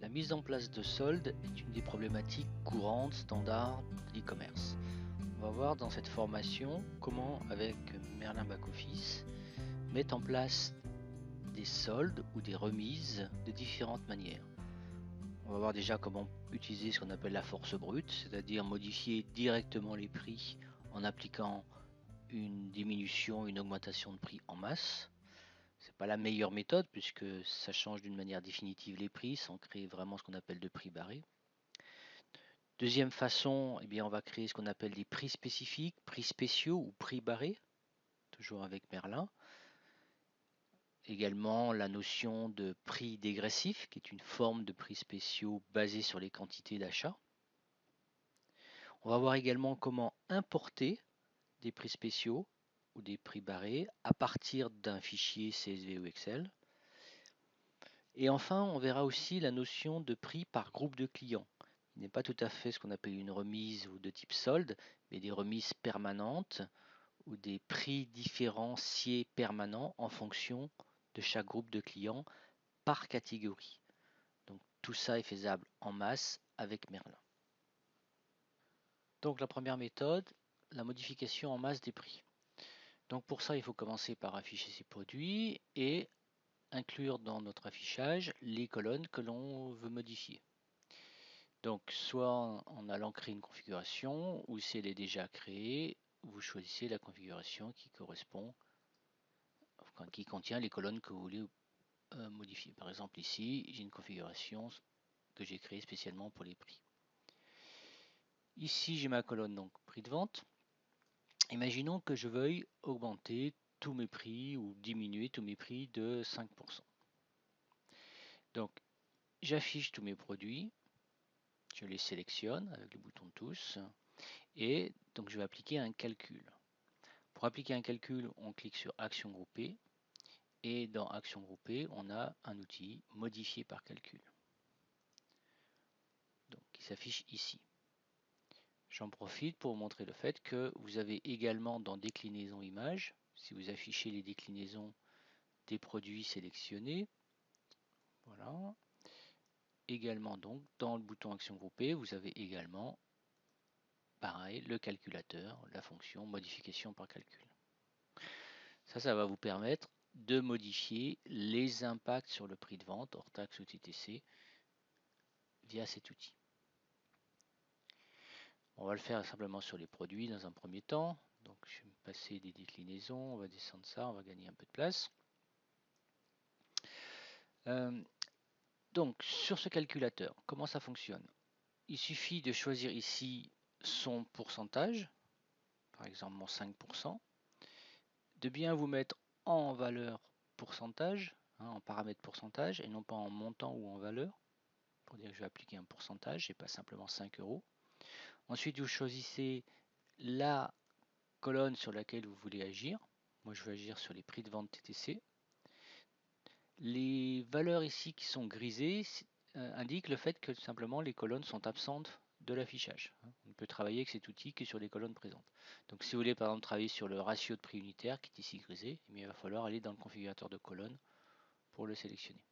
La mise en place de soldes est une des problématiques courantes standards de l'e-commerce. On va voir dans cette formation comment, avec Merlin Back-Office, mettre en place des soldes ou des remises de différentes manières. On va voir déjà comment utiliser ce qu'on appelle la force brute, c'est-à-dire modifier directement les prix en appliquant une diminution, une augmentation de prix en masse. C'est pas la meilleure méthode puisque ça change d'une manière définitive les prix sans créer vraiment ce qu'on appelle de prix barré. Deuxième façon, eh bien, on va créer ce qu'on appelle des prix spécifiques, prix spéciaux ou prix barrés, toujours avec Merlin. Également la notion de prix dégressif, qui est une forme de prix spéciaux basée sur les quantités d'achat. On va voir également comment importer des prix spéciaux ou des prix barrés à partir d'un fichier CSV ou Excel. Et enfin, on verra aussi la notion de prix par groupe de clients. Il n'est pas tout à fait ce qu'on appelle une remise ou de type solde, mais des remises permanentes ou des prix différenciés permanents en fonction de chaque groupe de clients par catégorie. Donc tout ça est faisable en masse avec Merlin. Donc la première méthode, la modification en masse des prix. Donc pour ça, il faut commencer par afficher ses produits et inclure dans notre affichage les colonnes que l'on veut modifier. Donc soit en allant créer une configuration ou si elle est déjà créée, vous choisissez la configuration qui correspond, enfin, qui contient les colonnes que vous voulez modifier. Par exemple ici, j'ai une configuration que j'ai créée spécialement pour les prix. Ici, j'ai ma colonne donc prix de vente. Imaginons que je veuille augmenter tous mes prix ou diminuer tous mes prix de 5%. Donc, j'affiche tous mes produits, je les sélectionne avec le bouton tous et donc je vais appliquer un calcul. Pour appliquer un calcul, on clique sur Action groupée et dans Action groupée, on a un outil modifier par calcul. Donc, qui s'affiche ici. J'en profite pour vous montrer le fait que vous avez également dans déclinaison image, si vous affichez les déclinaisons des produits sélectionnés, voilà. Également donc dans le bouton Action groupée, vous avez également pareil le calculateur, la fonction modification par calcul. Ça va vous permettre de modifier les impacts sur le prix de vente hors taxe ou TTC via cet outil. On va le faire simplement sur les produits dans un premier temps. Donc je vais me passer des déclinaisons, on va descendre ça, on va gagner un peu de place. Donc sur ce calculateur, comment ça fonctionne? Il suffit de choisir ici son pourcentage, par exemple mon 5%, de bien vous mettre en valeur pourcentage, en paramètre pourcentage, et non pas en montant ou en valeur, pour dire que je vais appliquer un pourcentage et pas simplement 5 euros. Ensuite, vous choisissez la colonne sur laquelle vous voulez agir. Moi, je vais agir sur les prix de vente TTC. Les valeurs ici qui sont grisées indiquent le fait que simplement les colonnes sont absentes de l'affichage. On ne peut travailler avec cet outil que sur les colonnes présentes. Donc si vous voulez par exemple travailler sur le ratio de prix unitaire qui est ici grisé, il va falloir aller dans le configurateur de colonnes pour le sélectionner.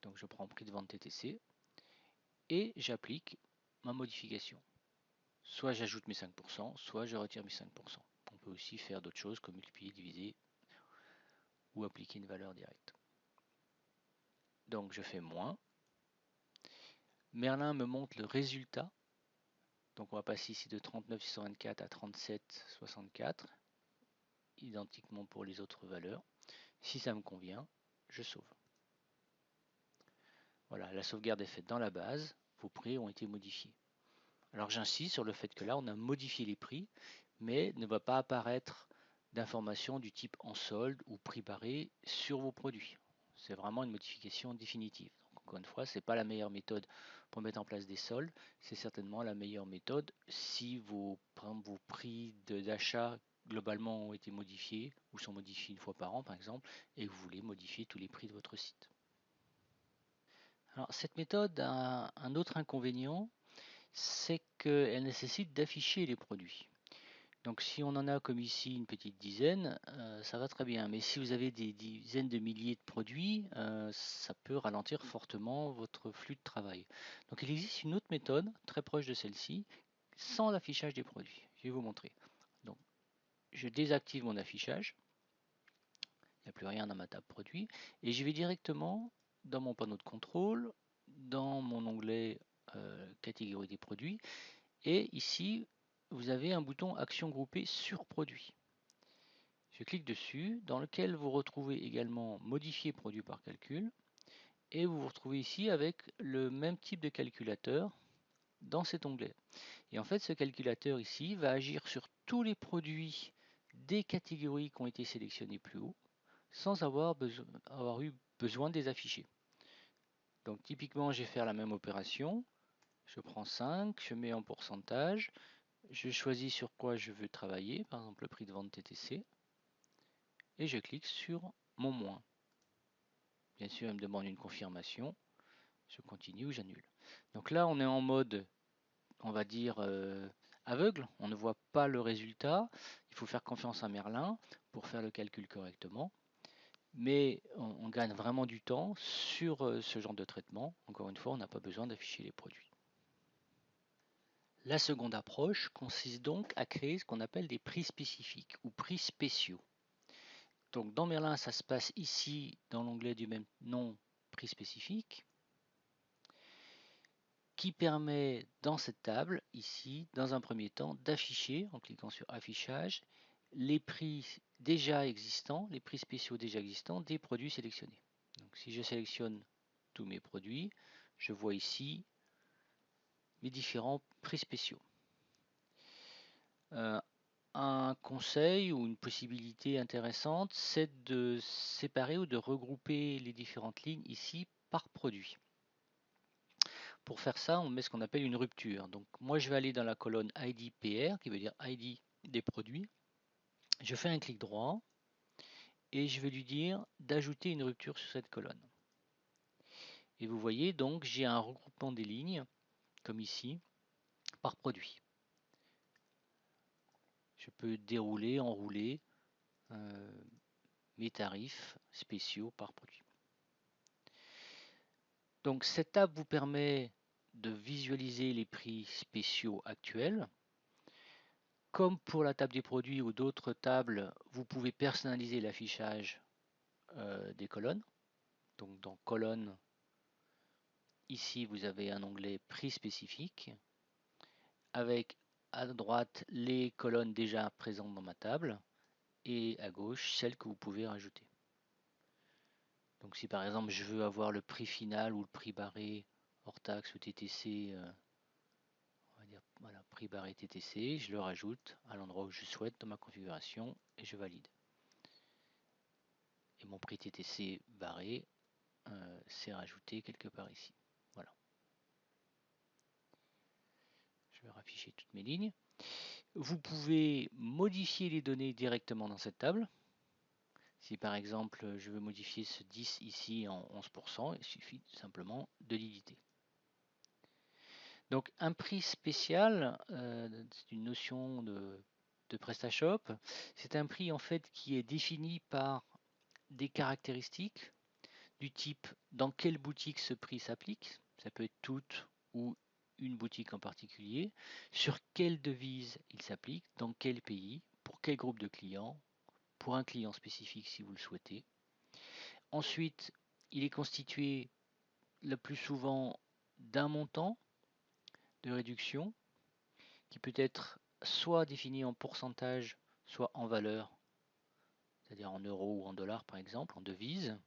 Donc je prends prix de vente TTC et j'applique ma modification. Soit j'ajoute mes 5%, soit je retire mes 5%. On peut aussi faire d'autres choses comme multiplier, diviser ou appliquer une valeur directe. Donc je fais moins. Merlin me montre le résultat. Donc on va passer ici de 39,624 à 37,64, identiquement pour les autres valeurs. Si ça me convient, je sauve. Voilà, la sauvegarde est faite dans la base, vos prix ont été modifiés. Alors j'insiste sur le fait que là on a modifié les prix, mais ne va pas apparaître d'informations du type en solde ou prix barré sur vos produits. C'est vraiment une modification définitive. Donc, encore une fois, ce n'est pas la meilleure méthode pour mettre en place des soldes, c'est certainement la meilleure méthode si vos prix d'achat globalement ont été modifiés ou sont modifiés une fois par an par exemple, et que vous voulez modifier tous les prix de votre site. Alors, cette méthode a un autre inconvénient, c'est qu'elle nécessite d'afficher les produits. Donc si on en a comme ici une petite dizaine, ça va très bien. Mais si vous avez des dizaines de milliers de produits, ça peut ralentir fortement votre flux de travail. Donc il existe une autre méthode très proche de celle-ci, sans l'affichage des produits. Je vais vous montrer. Donc je désactive mon affichage. Il n'y a plus rien dans ma table produit. Et je vais directement dans mon panneau de contrôle, dans mon onglet catégorie des produits. Et ici, vous avez un bouton action groupée sur produit. Je clique dessus, dans lequel vous retrouvez également modifier produit par calcul. Et vous vous retrouvez ici avec le même type de calculateur dans cet onglet. Et en fait, ce calculateur ici va agir sur tous les produits des catégories qui ont été sélectionnés plus haut, sans avoir eu besoin de les afficher. Donc typiquement, je vais faire la même opération. Je prends 5, je mets en pourcentage, je choisis sur quoi je veux travailler, par exemple le prix de vente TTC, et je clique sur mon moins. Bien sûr, il me demande une confirmation. Je continue ou j'annule. Donc là, on est en mode, on va dire, aveugle. On ne voit pas le résultat. Il faut faire confiance à Merlin pour faire le calcul correctement. Mais on gagne vraiment du temps sur ce genre de traitement. Encore une fois, on n'a pas besoin d'afficher les produits. La seconde approche consiste donc à créer ce qu'on appelle des prix spécifiques ou prix spéciaux. Donc dans Merlin, ça se passe ici dans l'onglet du même nom, prix spécifique, qui permet dans cette table, ici, dans un premier temps, d'afficher, en cliquant sur affichage, les prix déjà existants, les prix spéciaux déjà existants des produits sélectionnés. Donc si je sélectionne tous mes produits, je vois ici mes différents prix spéciaux. Un conseil ou une possibilité intéressante, c'est de séparer ou de regrouper les différentes lignes ici par produit. Pour faire ça, on met ce qu'on appelle une rupture. Donc moi, je vais aller dans la colonne ID PR, qui veut dire ID des produits. Je fais un clic droit et je vais lui dire d'ajouter une rupture sur cette colonne. Et vous voyez donc, j'ai un regroupement des lignes, comme ici, par produit. Je peux dérouler, enrouler mes tarifs spéciaux par produit. Donc cette table vous permet de visualiser les prix spéciaux actuels. Comme pour la table des produits ou d'autres tables, vous pouvez personnaliser l'affichage des colonnes. Donc dans colonne, ici vous avez un onglet prix spécifique avec à droite les colonnes déjà présentes dans ma table et à gauche celles que vous pouvez rajouter. Donc si par exemple je veux avoir le prix final ou le prix barré hors taxe ou TTC, on va dire voilà, prix barré TTC, je le rajoute à l'endroit où je souhaite dans ma configuration et je valide. Et mon prix TTC barré, c'est rajouté quelque part ici. Voilà. Je vais rafficher toutes mes lignes. Vous pouvez modifier les données directement dans cette table. Si par exemple je veux modifier ce 10 ici en 11%, il suffit simplement de l'éditer. Donc un prix spécial, c'est une notion de PrestaShop. C'est un prix en fait qui est défini par des caractéristiques du type dans quelle boutique ce prix s'applique. Ça peut être toute ou une boutique en particulier. Sur quelle devise il s'applique, dans quel pays, pour quel groupe de clients, pour un client spécifique si vous le souhaitez. Ensuite, il est constitué le plus souvent d'un montant de réduction qui peut être soit défini en pourcentage, soit en valeur, c'est-à-dire en euros ou en dollars par exemple, en devise.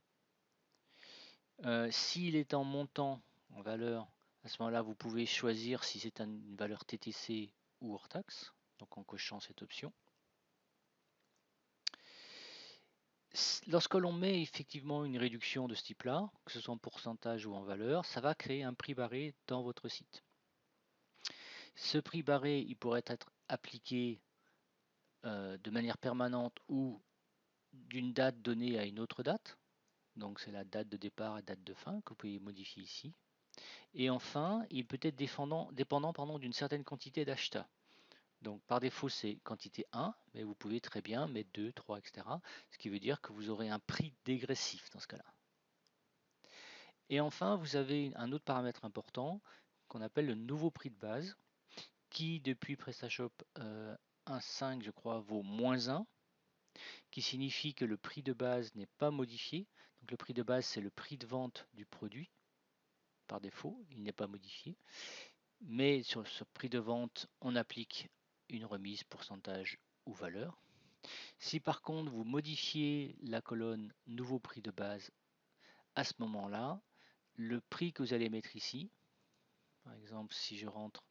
S'il est en montant, en valeur, à ce moment-là, vous pouvez choisir si c'est une valeur TTC ou hors taxe, donc en cochant cette option. Lorsque l'on met effectivement une réduction de ce type-là, que ce soit en pourcentage ou en valeur, ça va créer un prix barré dans votre site. Ce prix barré, il pourrait être appliqué de manière permanente ou d'une date donnée à une autre date. Donc c'est la date de départ et date de fin que vous pouvez modifier ici. Et enfin, il peut être dépendant d'une certaine quantité d'achats. Donc par défaut c'est quantité 1, mais vous pouvez très bien mettre 2, 3, etc. Ce qui veut dire que vous aurez un prix dégressif dans ce cas-là. Et enfin, vous avez un autre paramètre important qu'on appelle le nouveau prix de base, qui depuis PrestaShop 1.5 je crois vaut -1, qui signifie que le prix de base n'est pas modifié. Donc le prix de base c'est le prix de vente du produit, par défaut, il n'est pas modifié. Mais sur ce prix de vente, on applique une remise, pourcentage ou valeur. Si par contre vous modifiez la colonne nouveau prix de base, à ce moment-là, le prix que vous allez mettre ici, par exemple si je rentre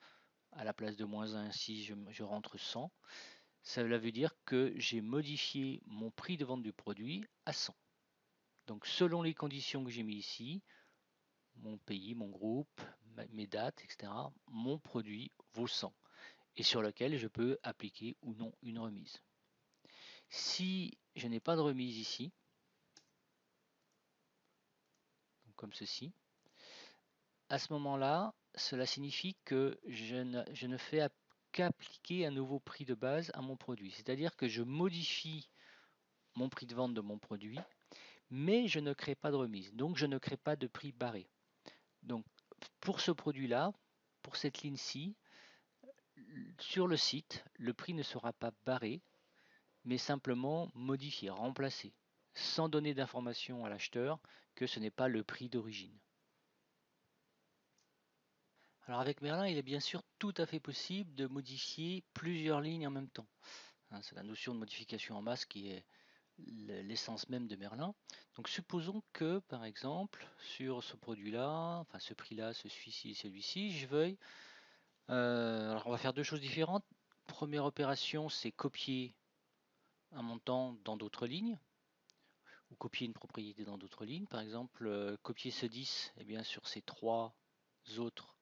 à la place de -1, si je rentre 100, ça veut dire que j'ai modifié mon prix de vente du produit à 100. Donc selon les conditions que j'ai mis ici, mon pays, mon groupe, mes dates, etc., mon produit vaut 100 et sur lequel je peux appliquer ou non une remise. Si je n'ai pas de remise ici, comme ceci, à ce moment-là, cela signifie que je ne fais qu'appliquer un nouveau prix de base à mon produit. C'est-à-dire que je modifie mon prix de vente de mon produit, mais je ne crée pas de remise. Donc je ne crée pas de prix barré. Donc pour ce produit-là, pour cette ligne-ci, sur le site, le prix ne sera pas barré, mais simplement modifié, remplacé, sans donner d'information à l'acheteur que ce n'est pas le prix d'origine. Alors avec Merlin, il est bien sûr tout à fait possible de modifier plusieurs lignes en même temps. C'est la notion de modification en masse qui est l'essence même de Merlin. Donc supposons que par exemple sur ce produit-là, enfin ce prix-là, celui-ci, je veuille. Alors on va faire deux choses différentes. Première opération, c'est copier un montant dans d'autres lignes ou copier une propriété dans d'autres lignes. Par exemple, copier ce 10 bien, sur ces trois autres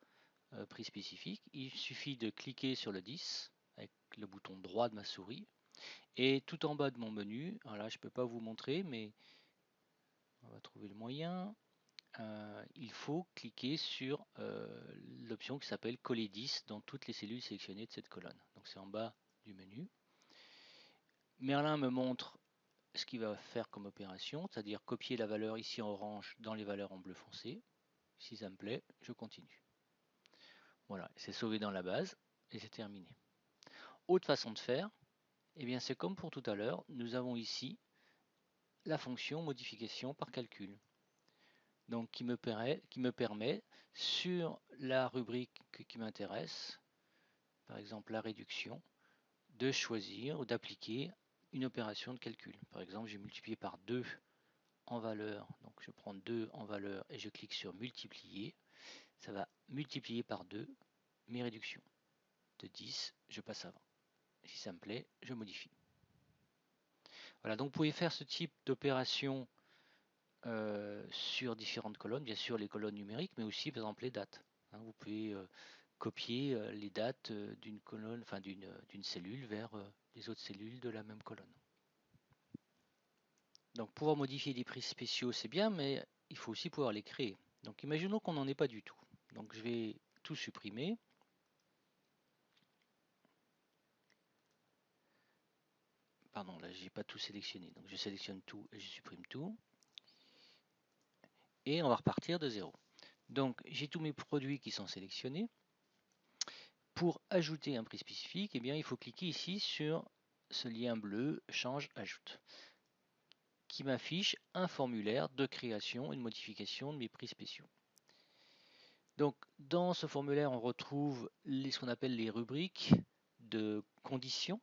prix spécifiques. Il suffit de cliquer sur le 10 avec le bouton droit de ma souris et tout en bas de mon menu, alors là je ne peux pas vous montrer mais on va trouver le moyen, il faut cliquer sur l'option qui s'appelle coller 10 dans toutes les cellules sélectionnées de cette colonne. Donc c'est en bas du menu. Merlin me montre ce qu'il va faire comme opération, c'est-à-dire copier la valeur ici en orange dans les valeurs en bleu foncé. Si ça me plaît, je continue. Voilà, c'est sauvé dans la base et c'est terminé. Autre façon de faire, eh bien c'est comme pour tout à l'heure, nous avons ici la fonction modification par calcul. Donc qui me permet sur la rubrique qui m'intéresse, par exemple la réduction, de choisir ou d'appliquer une opération de calcul. Par exemple, j'ai multiplié par 2 en valeur, donc je prends 2 en valeur et je clique sur multiplier, ça va multiplier par 2 mes réductions. De 10, je passe à 20. Si ça me plaît, je modifie. Voilà, donc vous pouvez faire ce type d'opération sur différentes colonnes, bien sûr les colonnes numériques, mais aussi par exemple les dates. Vous pouvez copier les dates d'une colonne, enfin d'une cellule vers les autres cellules de la même colonne. Donc pouvoir modifier des prix spéciaux c'est bien, mais il faut aussi pouvoir les créer. Donc imaginons qu'on n'en ait pas du tout. Donc je vais tout supprimer. Pardon, là j'ai pas tout sélectionné. Donc je sélectionne tout et je supprime tout. Et on va repartir de zéro. Donc j'ai tous mes produits qui sont sélectionnés. Pour ajouter un prix spécifique, eh bien, il faut cliquer ici sur ce lien bleu change ajoute qui m'affiche un formulaire de création et de modification de mes prix spéciaux. Donc dans ce formulaire on retrouve ce qu'on appelle les rubriques de conditions.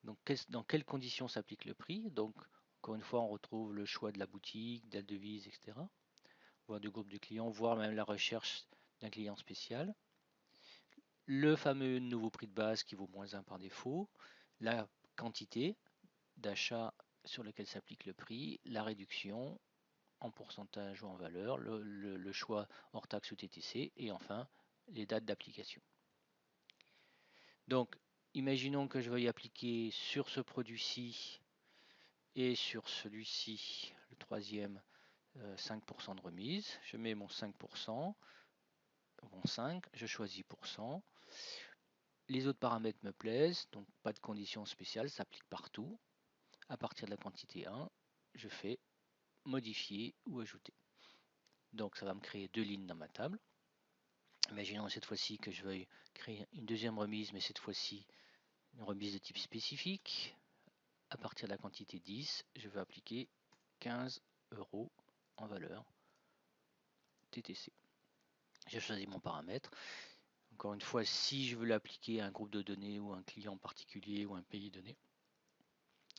Donc dans quelles conditions s'applique le prix. Donc encore une fois on retrouve le choix de la boutique, date de devise, etc. Voire du groupe de clients, voire même la recherche d'un client spécial. Le fameux nouveau prix de base qui vaut -1 par défaut, la quantité d'achat sur lequel s'applique le prix, la réduction en pourcentage ou en valeur, le choix hors taxe ou TTC et enfin les dates d'application. Donc imaginons que je veuille appliquer sur ce produit-ci et sur celui-ci, le troisième, 5% de remise. Je mets mon 5%, mon 5, je choisis %. Les autres paramètres me plaisent, donc pas de conditions spéciales, ça s'applique partout. À partir de la quantité 1, je fais modifier ou ajouter. Donc ça va me créer 2 lignes dans ma table. Imaginons cette fois-ci que je veuille créer une deuxième remise, mais cette fois-ci une remise de type spécifique. À partir de la quantité 10, je vais appliquer 15 € en valeur TTC. J'ai choisi mon paramètre. Encore une fois, si je veux l'appliquer à un groupe de données ou un client particulier ou un pays donné,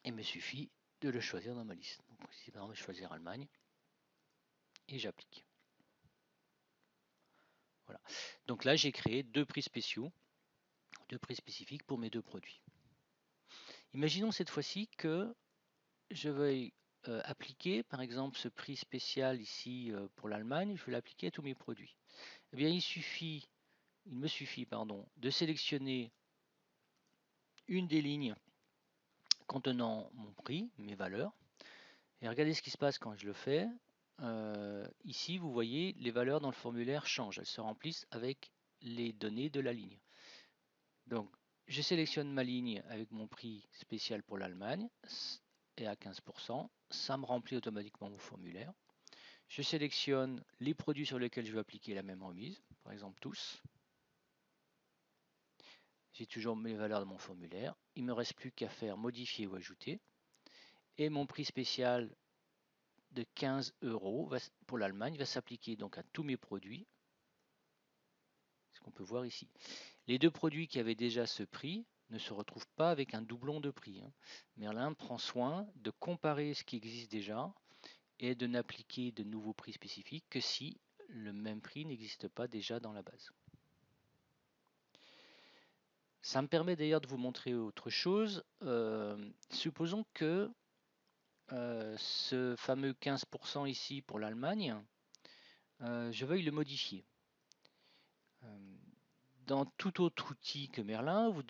il me suffit de le choisir dans ma liste. Donc ici, par exemple, je vais choisir Allemagne et j'applique. Voilà. Donc là, j'ai créé 2 prix spéciaux, 2 prix spécifiques pour mes 2 produits. Imaginons cette fois-ci que je veuille appliquer, par exemple, ce prix spécial ici pour l'Allemagne, je veux l'appliquer à tous mes produits. Eh bien, il me suffit de sélectionner une des lignes contenant mon prix, mes valeurs, et regardez ce qui se passe quand je le fais. Ici, vous voyez, les valeurs dans le formulaire changent, elles se remplissent avec les données de la ligne. Donc, je sélectionne ma ligne avec mon prix spécial pour l'Allemagne et à 15%, ça me remplit automatiquement mon formulaire. Je sélectionne les produits sur lesquels je veux appliquer la même remise, par exemple tous. J'ai toujours mes valeurs de mon formulaire. Il ne me reste plus qu'à faire modifier ou ajouter. Et mon prix spécial de 15 € pour l'Allemagne va s'appliquer donc à tous mes produits. Ce qu'on peut voir ici. Les 2 produits qui avaient déjà ce prix ne se retrouvent pas avec un doublon de prix. Merlin prend soin de comparer ce qui existe déjà et de n'appliquer de nouveaux prix spécifiques que si le même prix n'existe pas déjà dans la base. Ça me permet d'ailleurs de vous montrer autre chose. Supposons que ce fameux 15% ici pour l'Allemagne, je veuille le modifier. Dans tout autre outil que Merlin, vous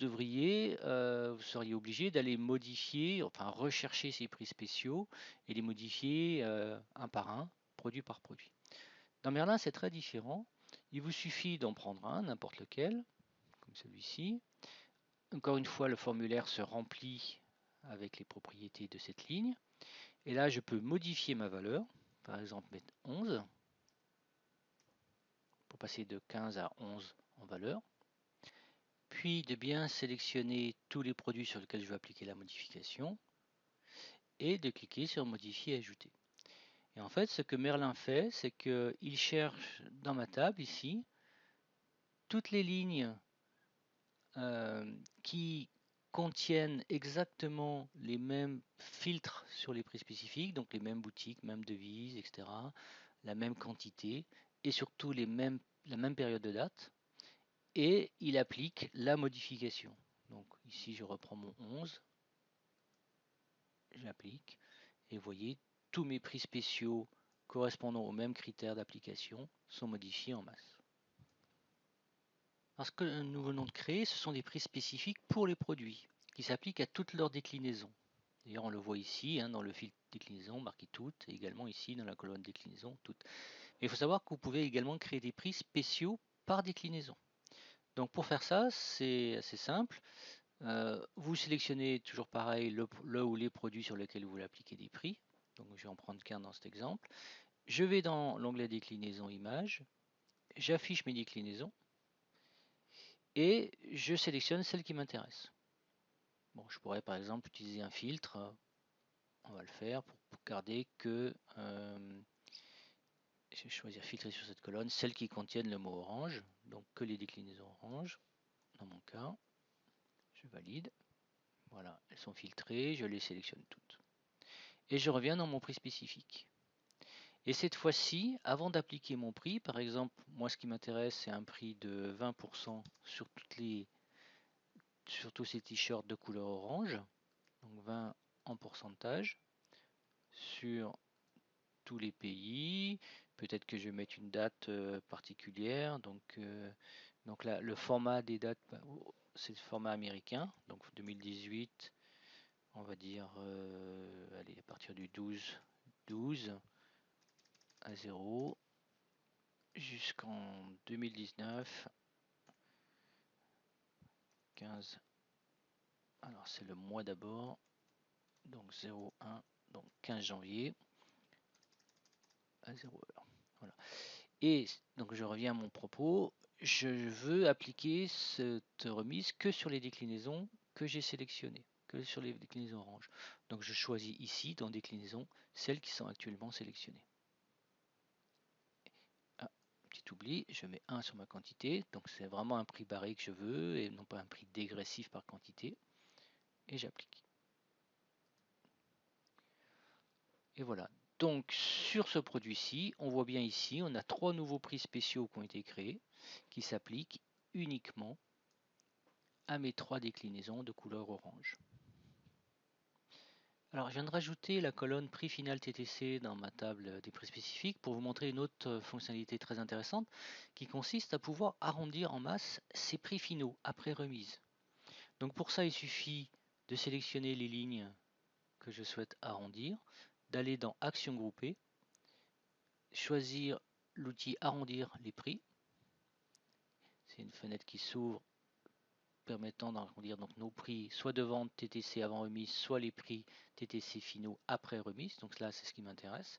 seriez obligé d'aller modifier, enfin rechercher ces prix spéciaux et les modifier un par un, produit par produit. Dans Merlin, c'est très différent. Il vous suffit d'en prendre un, n'importe lequel, comme celui-ci. Encore une fois, le formulaire se remplit avec les propriétés de cette ligne. Et là, je peux modifier ma valeur, par exemple mettre 11, pour passer de 15 à 11 en valeur. Puis de bien sélectionner tous les produits sur lesquels je veux appliquer la modification et de cliquer sur modifier et ajouter. Et en fait, ce que Merlin fait, c'est qu'il cherche dans ma table ici toutes les lignes qui contiennent exactement les mêmes filtres sur les prix spécifiques, donc les mêmes boutiques, mêmes devises, etc., la même quantité et surtout la même période de date. Et il applique la modification. Donc ici, je reprends mon 11, j'applique, et vous voyez, tous mes prix spéciaux correspondant aux mêmes critères d'application sont modifiés en masse. Alors, ce que nous venons de créer, ce sont des prix spécifiques pour les produits, qui s'appliquent à toutes leurs déclinaisons. D'ailleurs, on le voit ici, dans le fil déclinaison, marqué toutes, et également ici dans la colonne déclinaison, toutes. Mais il faut savoir que vous pouvez également créer des prix spéciaux par déclinaison. Donc pour faire ça, c'est assez simple. Vous sélectionnez toujours pareil le ou les produits sur lesquels vous voulez appliquer des prix. Donc je vais en prendre qu'un dans cet exemple. Je vais dans l'onglet déclinaison images, j'affiche mes déclinaisons et je sélectionne celle qui m'intéresse. Bon, je pourrais par exemple utiliser un filtre. On va le faire pour garder que je vais choisir filtrer sur cette colonne celles qui contiennent le mot orange, donc que les déclinaisons orange dans mon cas. Je valide. Voilà, elles sont filtrées, je les sélectionne toutes. Et je reviens dans mon prix spécifique. Et cette fois-ci, avant d'appliquer mon prix, par exemple, moi ce qui m'intéresse, c'est un prix de 20% sur tous ces t-shirts de couleur orange, donc 20 en pourcentage, sur tous les pays. Peut-être que je vais mettre une date particulière, donc là, le format des dates, c'est le format américain, donc 2018, on va dire, allez, à partir du 12 à 0 jusqu'en 2019 15. Alors c'est le mois d'abord. Donc 01, donc 15 janvier à 0h. Voilà. Et donc je reviens à mon propos. Je veux appliquer cette remise que sur les déclinaisons que j'ai sélectionnées, que sur les déclinaisons orange. Donc je choisis ici dans déclinaison celles qui sont actuellement sélectionnées. Ah, petit oubli, je mets 1 sur ma quantité. Donc c'est vraiment un prix barré que je veux et non pas un prix dégressif par quantité. Et j'applique. Et voilà. Donc sur ce produit-ci, on voit bien ici, on a 3 nouveaux prix spéciaux qui ont été créés, qui s'appliquent uniquement à mes 3 déclinaisons de couleur orange. Alors je viens de rajouter la colonne prix final TTC dans ma table des prix spécifiques pour vous montrer une autre fonctionnalité très intéressante qui consiste à pouvoir arrondir en masse ces prix finaux après remise. Donc pour ça, il suffit de sélectionner les lignes que je souhaite arrondir, d'aller dans Action groupée, choisir l'outil arrondir les prix. C'est une fenêtre qui s'ouvre permettant d'arrondir donc nos prix soit de vente TTC avant remise, soit les prix TTC finaux après remise. Donc là, c'est ce qui m'intéresse.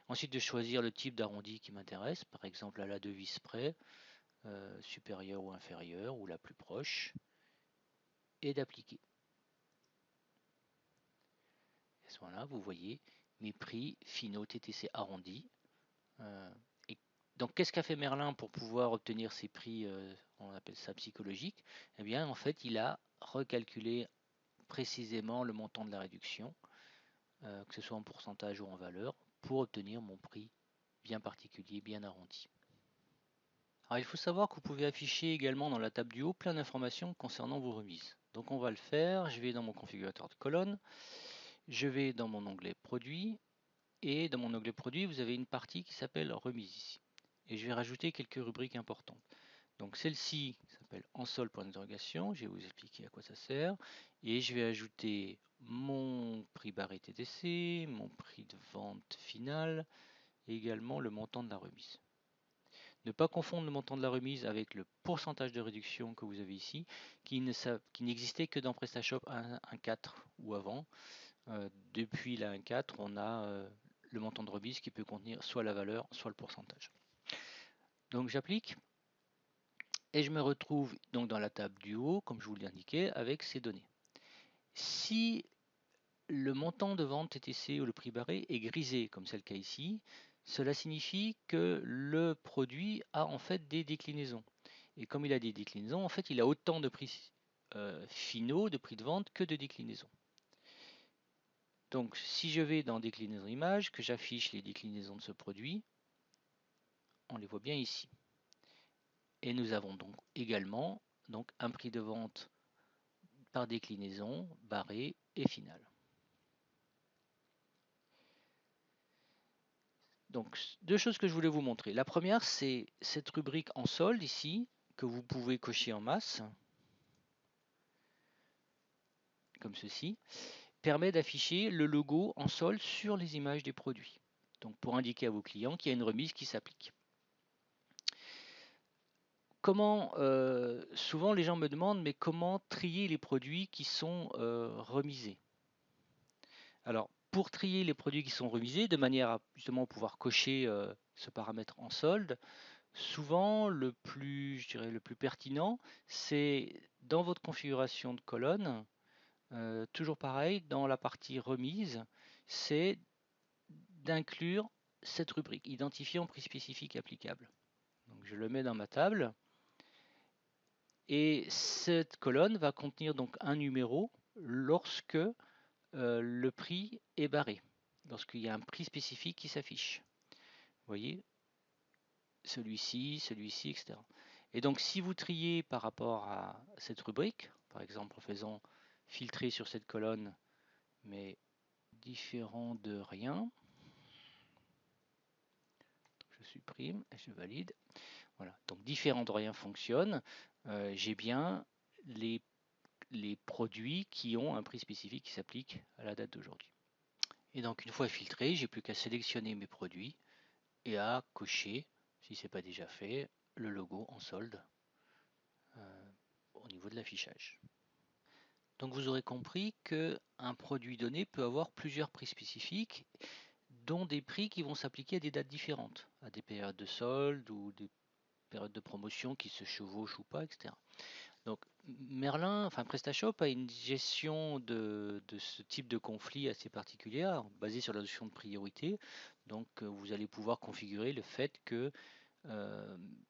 Ensuite, de choisir le type d'arrondi qui m'intéresse, par exemple à la devise près, supérieure ou inférieure, ou la plus proche, et d'appliquer. À ce moment-là, vous voyez mes prix finaux TTC arrondis. Donc, qu'est-ce qu'a fait Merlin pour pouvoir obtenir ces prix, on appelle ça psychologiques? Eh bien, en fait, il a recalculé précisément le montant de la réduction, que ce soit en pourcentage ou en valeur, pour obtenir mon prix bien particulier, bien arrondi. Alors, il faut savoir que vous pouvez afficher également dans la table du haut plein d'informations concernant vos remises. Donc, on va le faire. Je vais dans mon configurateur de colonne, je vais dans mon onglet Produits, et dans mon onglet Produits, vous avez une partie qui s'appelle Remise ici. Et je vais rajouter quelques rubriques importantes. Donc celle-ci s'appelle En solde pour l'interrogation, je vais vous expliquer à quoi ça sert. Et je vais ajouter mon prix barré TTC, mon prix de vente final, et également le montant de la remise. Ne pas confondre le montant de la remise avec le pourcentage de réduction que vous avez ici, qui n'existait que dans PrestaShop 1.4 ou avant. Depuis la 1.4, on a le montant de remise qui peut contenir soit la valeur, soit le pourcentage. Donc j'applique. Et je me retrouve donc dans la table du haut, comme je vous l'indiquais, avec ces données. Si le montant de vente TTC ou le prix barré est grisé, comme c'est le cas ici, cela signifie que le produit a en fait des déclinaisons. Et comme il a des déclinaisons, en fait, il a autant de prix finaux, de prix de vente, que de déclinaisons. Donc, si je vais dans déclinaison image, que j'affiche les déclinaisons de ce produit, on les voit bien ici. Et nous avons donc également un prix de vente par déclinaison, barré et finale. Donc, deux choses que je voulais vous montrer. La première, c'est cette rubrique en solde ici, que vous pouvez cocher en masse, comme ceci, permet d'afficher le logo en solde sur les images des produits. Donc, pour indiquer à vos clients qu'il y a une remise qui s'applique. Comment, souvent les gens me demandent, mais comment trier les produits qui sont remisés? Alors, pour trier les produits qui sont remisés, de manière à justement pouvoir cocher ce paramètre en solde, souvent le plus, je dirais, le plus pertinent, c'est dans votre configuration de colonne, toujours pareil, dans la partie remise, c'est d'inclure cette rubrique, identifiant prix spécifique applicable. Donc je le mets dans ma table. Et cette colonne va contenir donc un numéro lorsque le prix est barré, lorsqu'il y a un prix spécifique qui s'affiche. Vous voyez, celui-ci, celui-ci, etc. Et donc si vous triez par rapport à cette rubrique, par exemple en faisant filtrer sur cette colonne, mais différent de rien, je supprime et je valide. Voilà, donc différent de rien fonctionne. J'ai bien les produits qui ont un prix spécifique qui s'applique à la date d'aujourd'hui. Et donc une fois filtré, j'ai plus qu'à sélectionner mes produits et à cocher, si ce n'est pas déjà fait, le logo en solde au niveau de l'affichage. Donc vous aurez compris qu'un produit donné peut avoir plusieurs prix spécifiques, dont des prix qui vont s'appliquer à des dates différentes, à des périodes de solde ou des périodes de promotion qui se chevauchent ou pas, etc. Donc Merlin, enfin PrestaShop a une gestion de ce type de conflit assez particulière, basée sur la notion de priorité. Donc vous allez pouvoir configurer le fait que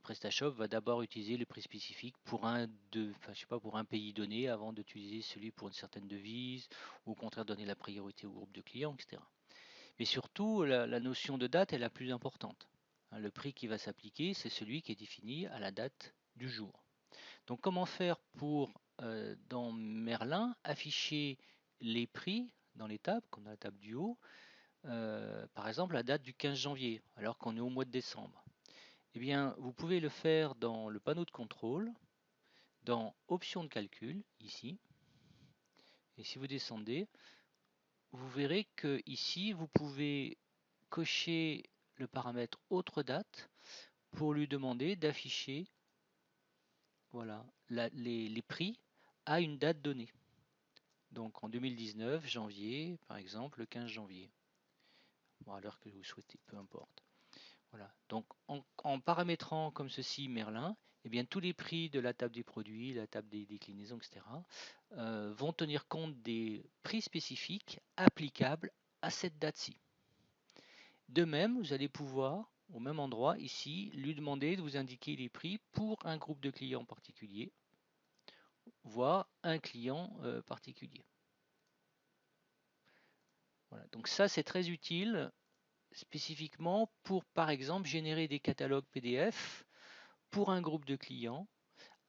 PrestaShop va d'abord utiliser le prix spécifique pour pour un pays donné avant d'utiliser celui pour une certaine devise, ou au contraire donner la priorité au groupe de clients, etc. Mais surtout, la notion de date est la plus importante. Le prix qui va s'appliquer, c'est celui qui est défini à la date du jour. Donc comment faire pour, dans Merlin, afficher les prix dans les tables, comme dans la table du haut, par exemple la date du 15 janvier, alors qu'on est au mois de décembre. Eh bien, vous pouvez le faire dans le panneau de contrôle, dans Options de calcul, ici. Et si vous descendez, vous verrez que ici, vous pouvez cocher le paramètre Autre date pour lui demander d'afficher voilà, les prix à une date donnée. Donc en 2019, janvier, par exemple, le 15 janvier. Bon, à l'heure que vous souhaitez, peu importe. Voilà. Donc en paramétrant comme ceci Merlin, eh bien, tous les prix de la table des produits, la table des déclinaisons, etc., vont tenir compte des prix spécifiques applicables à cette date-ci. De même, vous allez pouvoir, au même endroit, ici, lui demander de vous indiquer les prix pour un groupe de clients particulier, voire un client particulier. Voilà. Donc ça, c'est très utile spécifiquement pour, par exemple, générer des catalogues PDF pour un groupe de clients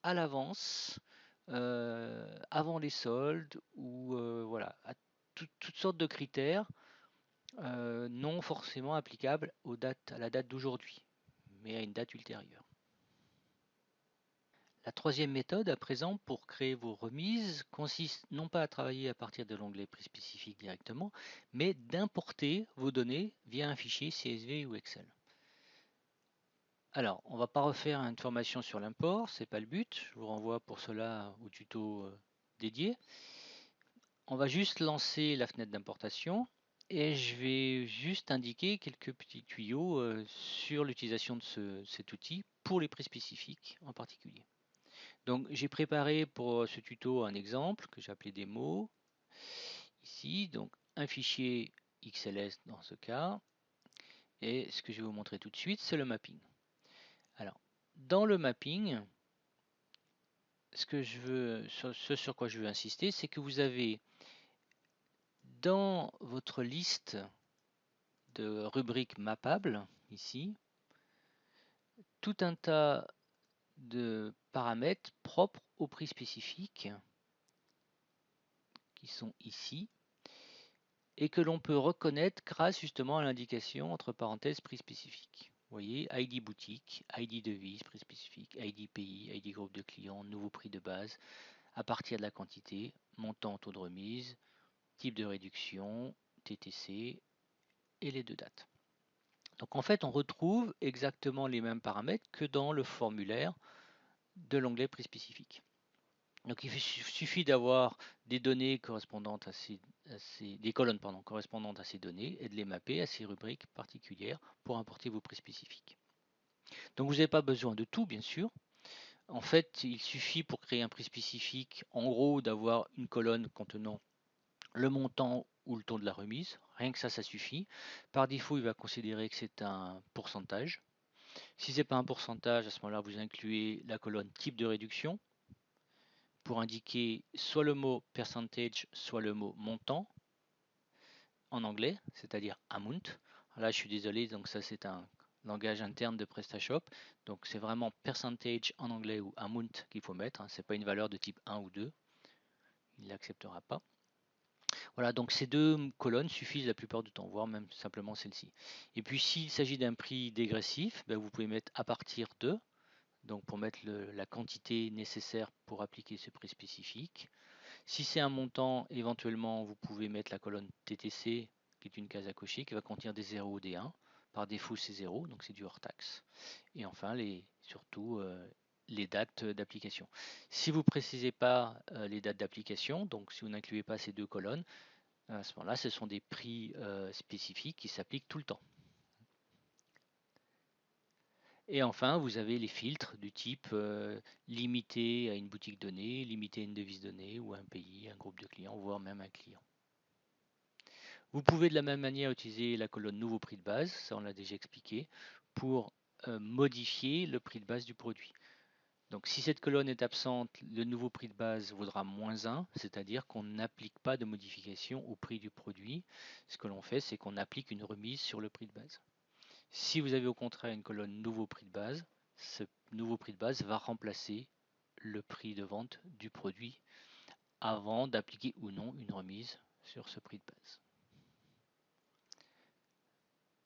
à l'avance, avant les soldes, ou voilà, à toutes sortes de critères non forcément applicables à la date d'aujourd'hui, mais à une date ultérieure. La troisième méthode à présent pour créer vos remises consiste non pas à travailler à partir de l'onglet prix spécifique directement, mais d'importer vos données via un fichier CSV ou Excel. Alors, on ne va pas refaire une formation sur l'import, c'est pas le but. Je vous renvoie pour cela au tuto dédié. On va juste lancer la fenêtre d'importation et je vais juste indiquer quelques petits tuyaux sur l'utilisation de cet outil pour les prix spécifiques en particulier. Donc, j'ai préparé pour ce tuto un exemple que j'ai appelé démo. Ici, donc un fichier XLS dans ce cas. Et ce que je vais vous montrer tout de suite, c'est le mapping. Alors, dans le mapping, ce sur quoi je veux insister, c'est que vous avez dans votre liste de rubriques mappables, ici, tout un tas de paramètres propres au prix spécifique qui sont ici et que l'on peut reconnaître grâce justement à l'indication entre parenthèses prix spécifique. Vous voyez, ID boutique, ID devise, prix spécifique, ID pays, ID groupe de clients, nouveau prix de base, à partir de la quantité, montant, taux de remise, type de réduction, TTC et les deux dates. Donc en fait, on retrouve exactement les mêmes paramètres que dans le formulaire de l'onglet prix spécifique. Donc il suffit d'avoir des données correspondantes des colonnes correspondantes à ces données et de les mapper à ces rubriques particulières pour importer vos prix spécifiques. Donc vous n'avez pas besoin de tout, bien sûr. En fait, il suffit pour créer un prix spécifique, en gros, d'avoir une colonne contenant le montant ou le taux de la remise. Rien que ça suffit. Par défaut, il va considérer que c'est un pourcentage. Si ce n'est pas un pourcentage, à ce moment-là, vous incluez la colonne type de réduction pour indiquer soit le mot percentage, soit le mot montant en anglais, c'est-à-dire amount. Là, je suis désolé, donc ça c'est un langage interne de PrestaShop. Donc c'est vraiment percentage en anglais ou amount qu'il faut mettre. Ce n'est pas une valeur de type 1 ou 2. Il ne l'acceptera pas. Voilà, donc ces deux colonnes suffisent la plupart du temps, voire même simplement celle-ci. Et puis s'il s'agit d'un prix dégressif, vous pouvez mettre à partir de, donc pour mettre la quantité nécessaire pour appliquer ce prix spécifique. Si c'est un montant, éventuellement, vous pouvez mettre la colonne TTC, qui est une case à cocher, qui va contenir des 0 ou des 1. Par défaut, c'est 0, donc c'est du hors taxe. Et enfin, surtout, les dates d'application. Si vous ne précisez pas les dates d'application, donc si vous n'incluez pas ces deux colonnes, à ce moment-là, ce sont des prix spécifiques qui s'appliquent tout le temps. Et enfin, vous avez les filtres du type limité à une boutique donnée, limité à une devise donnée, ou à un pays, un groupe de clients, voire même un client. Vous pouvez de la même manière utiliser la colonne nouveau prix de base, ça on l'a déjà expliqué, pour modifier le prix de base du produit. Donc si cette colonne est absente, le nouveau prix de base vaudra -1, c'est-à-dire qu'on n'applique pas de modification au prix du produit. Ce que l'on fait, c'est qu'on applique une remise sur le prix de base. Si vous avez au contraire une colonne nouveau prix de base, ce nouveau prix de base va remplacer le prix de vente du produit avant d'appliquer ou non une remise sur ce prix de base.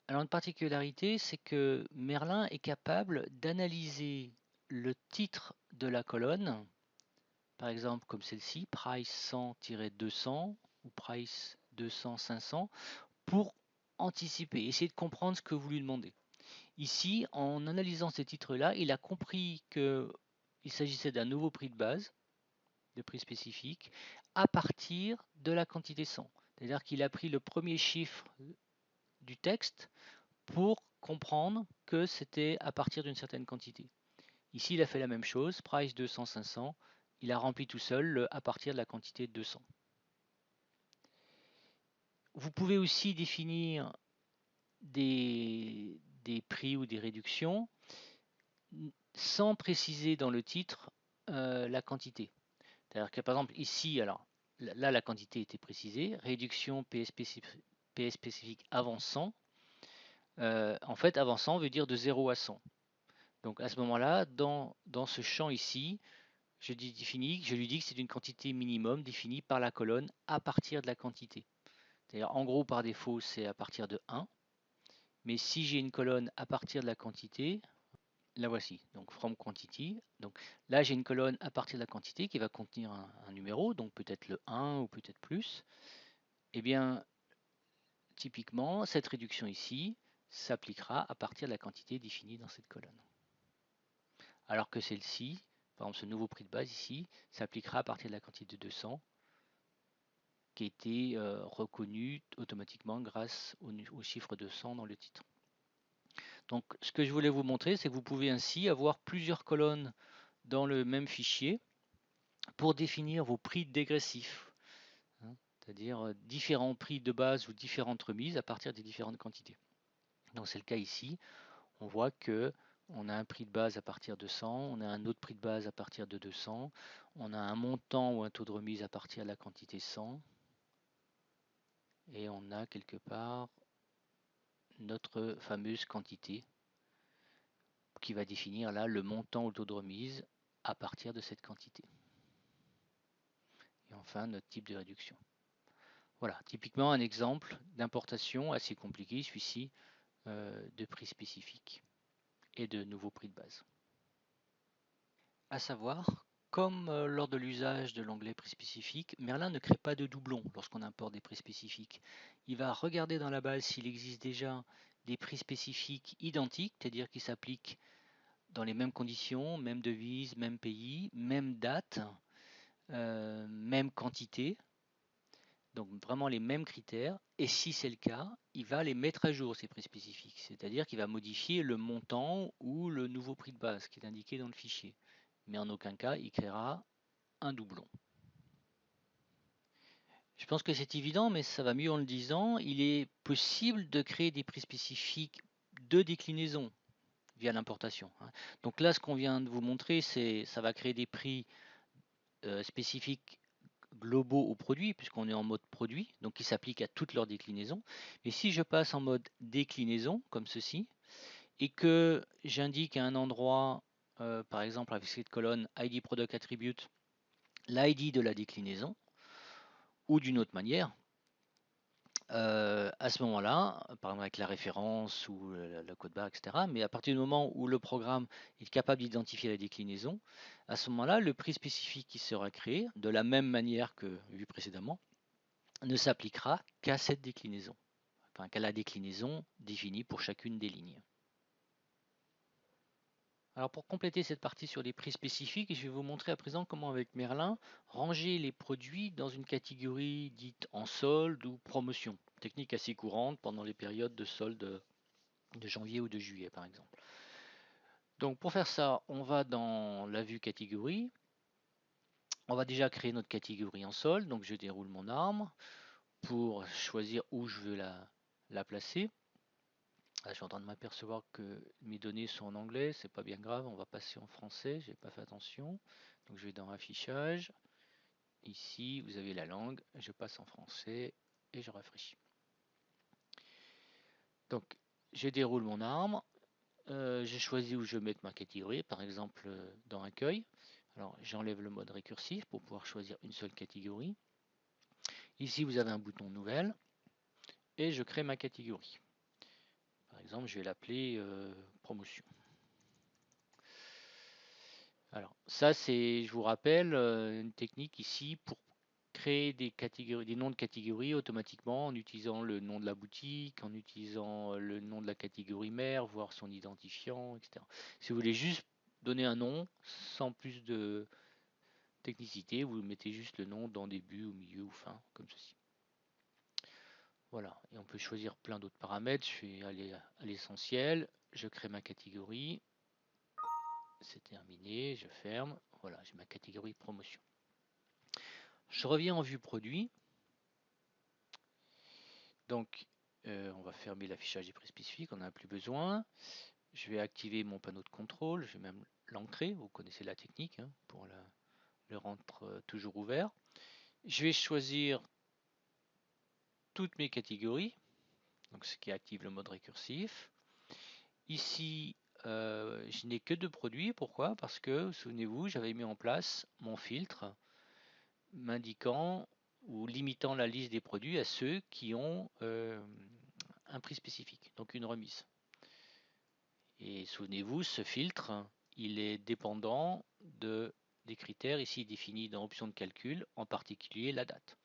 Alors une particularité, c'est que Merlin est capable d'analyser le titre de la colonne, par exemple comme celle-ci, price 100-200 ou price 200-500, pour anticiper, essayer de comprendre ce que vous lui demandez. Ici, en analysant ces titres-là, il a compris qu'il s'agissait d'un nouveau prix de base, de prix spécifique, à partir de la quantité 100. C'est-à-dire qu'il a pris le premier chiffre du texte pour comprendre que c'était à partir d'une certaine quantité. Ici, il a fait la même chose, price 200-500, il a rempli tout seul le à partir de la quantité 200. Vous pouvez aussi définir des prix ou des réductions sans préciser dans le titre la quantité. C'est-à-dire que par exemple ici, alors là la quantité était précisée, réduction PS spécifique avant 100. En fait, avant 100 veut dire de 0 à 100. Donc à ce moment-là, dans ce champ ici, je lui dis que c'est une quantité minimum définie par la colonne à partir de la quantité. C'est-à-dire en gros par défaut c'est à partir de 1. Mais si j'ai une colonne à partir de la quantité, la voici, donc from quantity. Donc là j'ai une colonne à partir de la quantité qui va contenir un numéro, donc peut-être le 1 ou peut-être plus. Eh bien, typiquement, cette réduction ici s'appliquera à partir de la quantité définie dans cette colonne. Alors que celle-ci, par exemple ce nouveau prix de base ici, s'appliquera à partir de la quantité de 200 qui a été reconnue automatiquement grâce au chiffre 200 dans le titre. Donc ce que je voulais vous montrer, c'est que vous pouvez ainsi avoir plusieurs colonnes dans le même fichier pour définir vos prix dégressifs, hein, c'est-à-dire différents prix de base ou différentes remises à partir des différentes quantités. Donc c'est le cas ici, on voit que on a un prix de base à partir de 100, on a un autre prix de base à partir de 200, on a un montant ou un taux de remise à partir de la quantité 100, et on a quelque part notre fameuse quantité qui va définir là le montant ou le taux de remise à partir de cette quantité. Et enfin notre type de réduction. Voilà, typiquement un exemple d'importation assez compliqué, celui-ci, de prix spécifique et de nouveaux prix de base. À savoir, comme lors de l'usage de l'onglet prix spécifique, Merlin ne crée pas de doublons lorsqu'on importe des prix spécifiques. Il va regarder dans la base s'il existe déjà des prix spécifiques identiques, c'est-à-dire qui s'appliquent dans les mêmes conditions, même devise, même pays, même date, même quantité, donc vraiment les mêmes critères, et si c'est le cas, il va les mettre à jour, ces prix spécifiques, c'est-à-dire qu'il va modifier le montant ou le nouveau prix de base qui est indiqué dans le fichier, mais en aucun cas il créera un doublon. Je pense que c'est évident, mais ça va mieux en le disant, il est possible de créer des prix spécifiques de déclinaison via l'importation. Donc là, ce qu'on vient de vous montrer, ça va créer des prix spécifiques globaux au produit, puisqu'on est en mode produit, donc qui s'applique à toutes leurs déclinaisons. Mais si je passe en mode déclinaison, comme ceci, et que j'indique à un endroit, par exemple avec cette colonne ID Product Attribute, l'ID de la déclinaison, ou d'une autre manière, à ce moment-là, par exemple avec la référence ou le code barre, etc., mais à partir du moment où le programme est capable d'identifier la déclinaison, à ce moment-là, le prix spécifique qui sera créé, de la même manière que vu précédemment, ne s'appliquera qu'à cette déclinaison, enfin qu'à la déclinaison définie pour chacune des lignes. Alors pour compléter cette partie sur les prix spécifiques, je vais vous montrer à présent comment avec Merlin ranger les produits dans une catégorie dite en solde ou promotion. Technique assez courante pendant les périodes de solde de janvier ou de juillet par exemple. Donc pour faire ça, on va dans la vue catégorie. On va déjà créer notre catégorie en solde. Donc je déroule mon arme pour choisir où je veux la placer. Là, je suis en train de m'apercevoir que mes données sont en anglais, c'est pas bien grave, on va passer en français, j'ai pas fait attention. Donc je vais dans affichage. Ici, vous avez la langue, je passe en français et je rafraîchis. Donc je déroule mon arme, j'ai choisi où je vais mettre ma catégorie, par exemple dans accueil. Alors j'enlève le mode récursif pour pouvoir choisir une seule catégorie. Ici vous avez un bouton nouvelle et je crée ma catégorie. Par exemple, je vais l'appeler promotion. Alors, ça, c'est, je vous rappelle, une technique ici pour créer des catégories, des noms de catégories automatiquement en utilisant le nom de la boutique, en utilisant le nom de la catégorie mère, voire son identifiant, etc. Si vous voulez juste donner un nom sans plus de technicité, vous mettez juste le nom dans début, au milieu ou fin, comme ceci. Voilà, et on peut choisir plein d'autres paramètres. Je vais aller à l'essentiel, je crée ma catégorie, c'est terminé, je ferme. Voilà, j'ai ma catégorie promotion. Je reviens en vue produit. Donc, on va fermer l'affichage des prix spécifiques, on n'en a plus besoin. Je vais activer mon panneau de contrôle, je vais même l'ancrer, vous connaissez la technique hein, pour le rendre toujours ouvert. Je vais choisir toutes mes catégories, donc ce qui active le mode récursif. Ici, je n'ai que deux produits. Pourquoi? Parce que, souvenez-vous, j'avais mis en place mon filtre m'indiquant ou limitant la liste des produits à ceux qui ont un prix spécifique, donc une remise. Et souvenez-vous, ce filtre, il est dépendant des critères ici définis dans option de calcul, en particulier la date.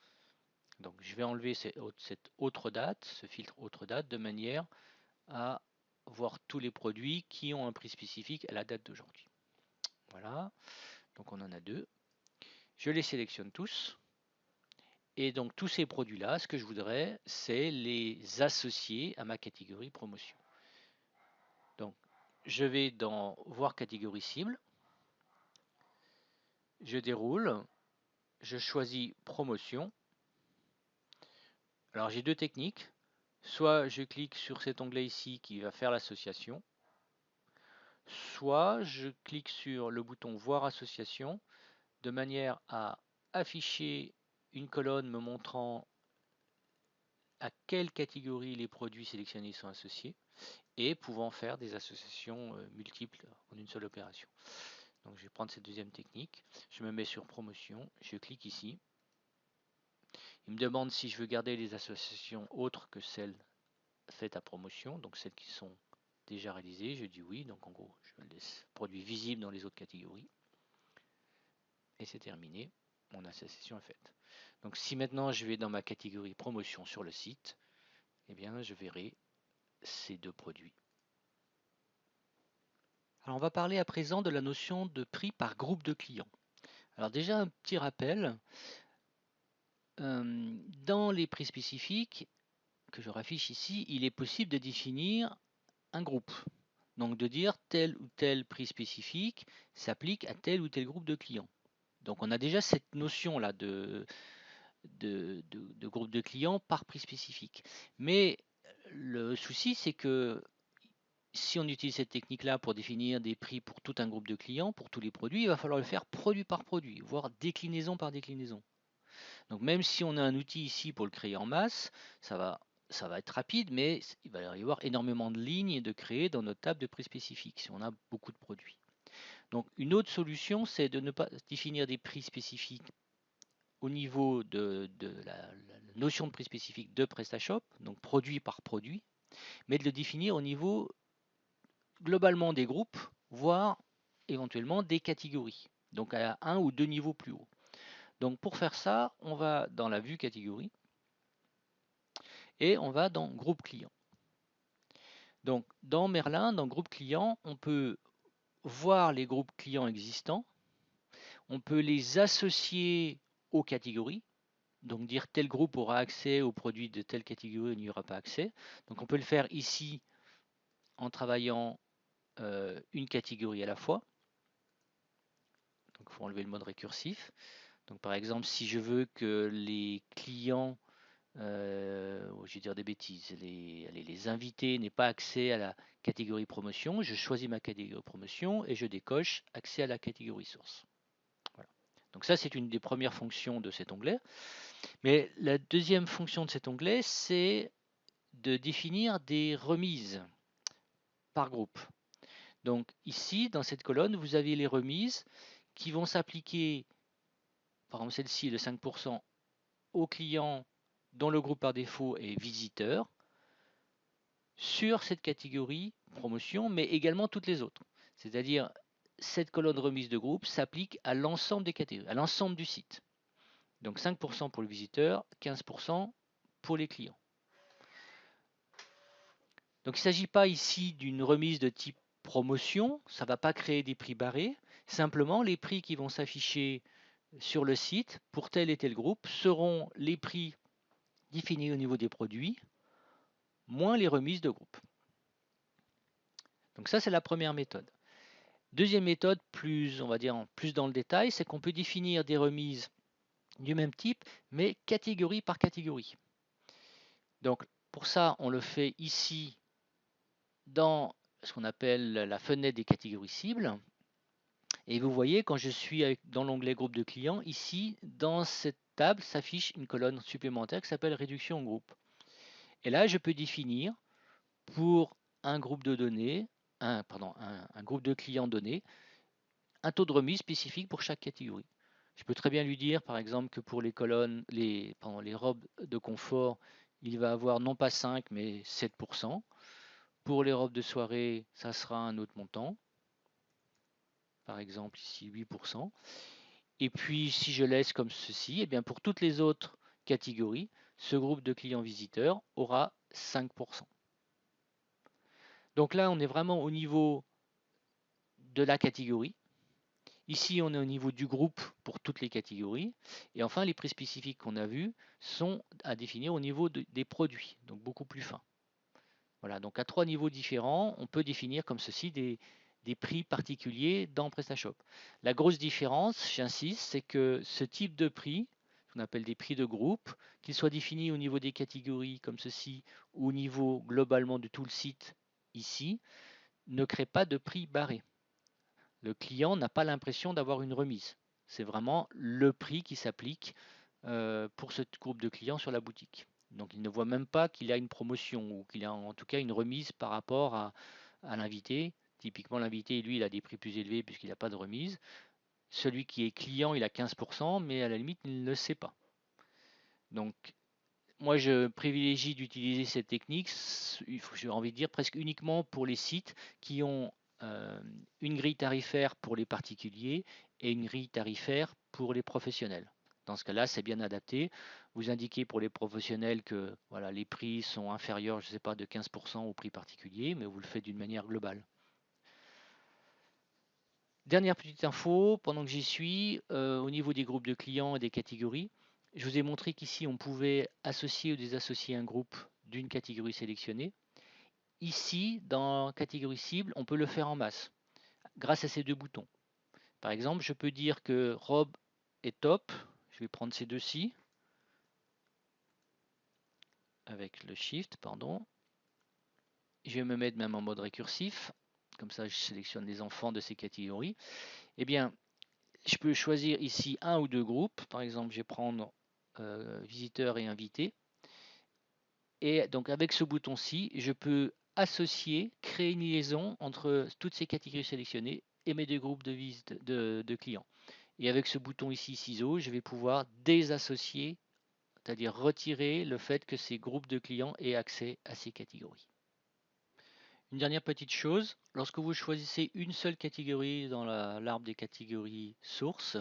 Donc je vais enlever cette autre date, ce filtre autre date, de manière à voir tous les produits qui ont un prix spécifique à la date d'aujourd'hui. Voilà, donc on en a deux. Je les sélectionne tous. Et donc tous ces produits-là, ce que je voudrais, c'est les associer à ma catégorie promotion. Donc je vais dans voir catégorie cible, je déroule, je choisis promotion. Alors j'ai deux techniques. Soit je clique sur cet onglet ici qui va faire l'association, soit je clique sur le bouton voir association de manière à afficher une colonne me montrant à quelle catégorie les produits sélectionnés sont associés et pouvant faire des associations multiples en une seule opération. Donc je vais prendre cette deuxième technique, je me mets sur promotion, je clique ici. Il me demande si je veux garder les associations autres que celles faites à promotion, donc celles qui sont déjà réalisées, je dis oui, donc en gros je laisse produit visible dans les autres catégories. Et c'est terminé, mon association est faite. Donc si maintenant je vais dans ma catégorie promotion sur le site, eh bien je verrai ces deux produits. Alors on va parler à présent de la notion de prix par groupe de clients. Alors déjà un petit rappel, dans les prix spécifiques que je raffiche ici, il est possible de définir un groupe. Donc de dire tel ou tel prix spécifique s'applique à tel ou tel groupe de clients. Donc on a déjà cette notion là de groupe de clients par prix spécifique. Mais le souci c'est que si on utilise cette technique-là pour définir des prix pour tout un groupe de clients, pour tous les produits, il va falloir le faire produit par produit, voire déclinaison par déclinaison. Donc même si on a un outil ici pour le créer en masse, ça va être rapide, mais il va y avoir énormément de lignes de créer dans notre table de prix spécifiques si on a beaucoup de produits. Donc une autre solution, c'est de ne pas définir des prix spécifiques au niveau de la notion de prix spécifique de PrestaShop, donc produit par produit, mais de le définir au niveau globalement des groupes, voire éventuellement des catégories, donc à un ou deux niveaux plus haut. Donc pour faire ça, on va dans la vue catégorie et on va dans groupe client. Donc dans Merlin, dans groupe client, on peut voir les groupes clients existants, on peut les associer aux catégories, donc dire tel groupe aura accès aux produits de telle catégorie, il n'y aura pas accès. Donc on peut le faire ici en travaillant une catégorie à la fois. Donc il faut enlever le mode récursif. Donc par exemple, si je veux que les clients, je vais dire des bêtises, les invités n'aient pas accès à la catégorie promotion, je choisis ma catégorie promotion et je décoche accès à la catégorie source. Voilà. Donc ça, c'est une des premières fonctions de cet onglet. Mais la deuxième fonction de cet onglet, c'est de définir des remises par groupe. Donc ici, dans cette colonne, vous avez les remises qui vont s'appliquer, par exemple celle-ci de 5% aux clients dont le groupe par défaut est visiteur, sur cette catégorie promotion, mais également toutes les autres. C'est-à-dire, cette colonne de remise de groupe s'applique à l'ensemble des catégories, à l'ensemble du site. Donc 5% pour le visiteur, 15% pour les clients. Donc il ne s'agit pas ici d'une remise de type promotion, ça ne va pas créer des prix barrés, simplement les prix qui vont s'afficher sur le site pour tel et tel groupe seront les prix définis au niveau des produits, moins les remises de groupe. Donc ça, c'est la première méthode. Deuxième méthode, plus, on va dire, plus dans le détail, c'est qu'on peut définir des remises du même type, mais catégorie par catégorie. Donc pour ça, on le fait ici dans ce qu'on appelle la fenêtre des catégories cibles. Et vous voyez, quand je suis dans l'onglet groupe de clients, ici, dans cette table, s'affiche une colonne supplémentaire qui s'appelle réduction groupe. Et là, je peux définir pour un groupe de données, un groupe de clients donné, un taux de remise spécifique pour chaque catégorie. Je peux très bien lui dire, par exemple, que pour les colonnes, les robes de confort, il va avoir non pas 5, mais 7%. Pour les robes de soirée, ça sera un autre montant. Par exemple, ici, 8%. Et puis, si je laisse comme ceci, eh bien, pour toutes les autres catégories, ce groupe de clients visiteurs aura 5%. Donc là, on est vraiment au niveau de la catégorie. Ici, on est au niveau du groupe pour toutes les catégories. Et enfin, les prix spécifiques qu'on a vus sont à définir au niveau des produits, donc beaucoup plus fins. Voilà, donc à 3 niveaux différents, on peut définir comme ceci des prix particuliers dans PrestaShop. La grosse différence, j'insiste, c'est que ce type de prix, qu'on appelle des prix de groupe, qu'ils soient définis au niveau des catégories comme ceci, ou au niveau globalement de tout le site ici, ne crée pas de prix barré. Le client n'a pas l'impression d'avoir une remise. C'est vraiment le prix qui s'applique pour ce groupe de clients sur la boutique. Donc il ne voit même pas qu'il a une promotion ou qu'il a en tout cas une remise par rapport à l'invité. Typiquement l'invité, lui, il a des prix plus élevés puisqu'il n'a pas de remise. Celui qui est client, il a 15%, mais à la limite, il ne le sait pas. Donc moi, je privilégie d'utiliser cette technique, j'ai envie de dire, presque uniquement pour les sites qui ont une grille tarifaire pour les particuliers et une grille tarifaire pour les professionnels. Dans ce cas-là, c'est bien adapté. Vous indiquez pour les professionnels que voilà, les prix sont inférieurs, je ne sais pas, de 15% au prix particulier, mais vous le faites d'une manière globale. Dernière petite info, pendant que j'y suis, au niveau des groupes de clients et des catégories, je vous ai montré qu'ici, on pouvait associer ou désassocier un groupe d'une catégorie sélectionnée. Ici, dans catégorie cible, on peut le faire en masse, grâce à ces deux boutons. Par exemple, je peux dire que robe est top. Je vais prendre ces deux-ci, avec le Shift, pardon. Je vais me mettre même en mode récursif. Comme ça, je sélectionne les enfants de ces catégories. Eh bien, je peux choisir ici un ou deux groupes. Par exemple, je vais prendre visiteurs et invités. Et donc avec ce bouton-ci, je peux associer, créer une liaison entre toutes ces catégories sélectionnées et mes deux groupes de clients. Et avec ce bouton ici, ciseaux, je vais pouvoir désassocier, c'est-à-dire retirer le fait que ces groupes de clients aient accès à ces catégories. Une dernière petite chose, lorsque vous choisissez une seule catégorie dans l'arbre des catégories sources,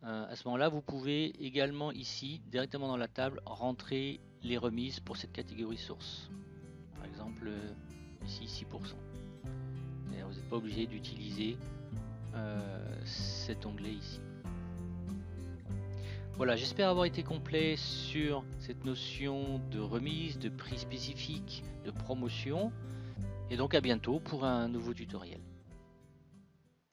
à ce moment-là, vous pouvez également ici, directement dans la table, rentrer les remises pour cette catégorie source. Par exemple, ici 6%. Vous n'êtes pas obligé d'utiliser cet onglet ici. Voilà, j'espère avoir été complet sur cette notion de remise, de prix spécifique, de promotion. Et donc à bientôt pour un nouveau tutoriel.